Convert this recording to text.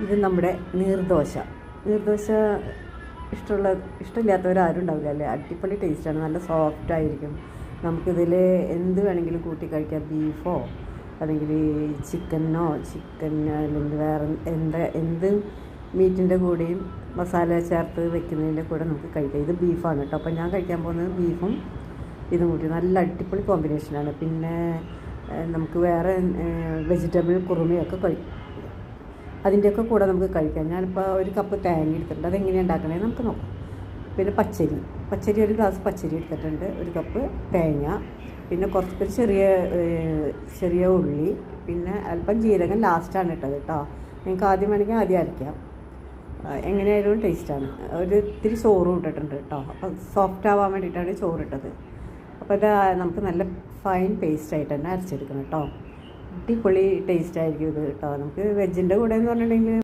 ഇത് നമ്മുടെ നീർദോശ. നീർദോശ ഇഷ്ടമില്ലാത്തവരാരും ഉണ്ടാവില്ല അല്ലേ. അടിപൊളി ടേസ്റ്റാണ്, നല്ല സോഫ്റ്റ് ആയിരിക്കും. നമുക്കിതിൽ എന്ത് വേണമെങ്കിലും കൂട്ടി കഴിക്കാം. ബീഫോ അല്ലെങ്കിൽ ചിക്കൻ അല്ലെങ്കിൽ വേറെ എന്ത് മീറ്റിൻ്റെ കൂടെയും മസാല ചേർത്ത് വെക്കുന്നതിൻ്റെ കൂടെ നമുക്ക് കഴിക്കാം. ഇത് ബീഫാണ് കേട്ടോ. അപ്പോൾ ഞാൻ കഴിക്കാൻ പോകുന്നത് ബീഫും ഇതും കൂട്ടി നല്ല അടിപൊളി കോമ്പിനേഷനാണ്. പിന്നെ നമുക്ക് വേറെ വെജിറ്റബിൾ കുറുമയൊക്കെ കഴിക്കാം, അതിൻ്റെയൊക്കെ കൂടെ നമുക്ക് കഴിക്കാം. ഞാനിപ്പോൾ ഒരു കപ്പ് തേങ്ങ എടുത്തിട്ടുണ്ട്, അതെങ്ങനെയാണ് ഉണ്ടാക്കണത് നമുക്ക് നോക്കാം. പിന്നെ പച്ചരി ഒരു ഗ്ലാസ് പച്ചരി എടുത്തിട്ടുണ്ട്, ഒരു കപ്പ് തേങ്ങ, പിന്നെ കുറച്ച് ചെറിയ ഉള്ളി, പിന്നെ അല്പം ജീരകം ലാസ്റ്റാണ് ഇട്ടത് കേട്ടോ. നിങ്ങൾക്ക് ആദ്യം വേണമെങ്കിൽ ആദ്യം അരയ്ക്കാം, എങ്ങനെയായാലും ടേസ്റ്റാണ്. ഒരു ഇത്തിരി ചോറും ഇട്ടിട്ടുണ്ട് കേട്ടോ. അപ്പോൾ സോഫ്റ്റ് ആവാൻ വേണ്ടിയിട്ടാണ് ചോറിട്ടത്. അപ്പോൾ ഇത് നമുക്ക് നല്ല ഫൈൻ പേസ്റ്റായിട്ട് തന്നെ അരച്ചെടുക്കണം കേട്ടോ. അടിപൊളി ടേസ്റ്റായിരിക്കും ഇത് കേട്ടോ. നമുക്ക് വെജിൻ്റെ കൂടെ എന്ന് പറഞ്ഞിട്ടുണ്ടെങ്കിൽ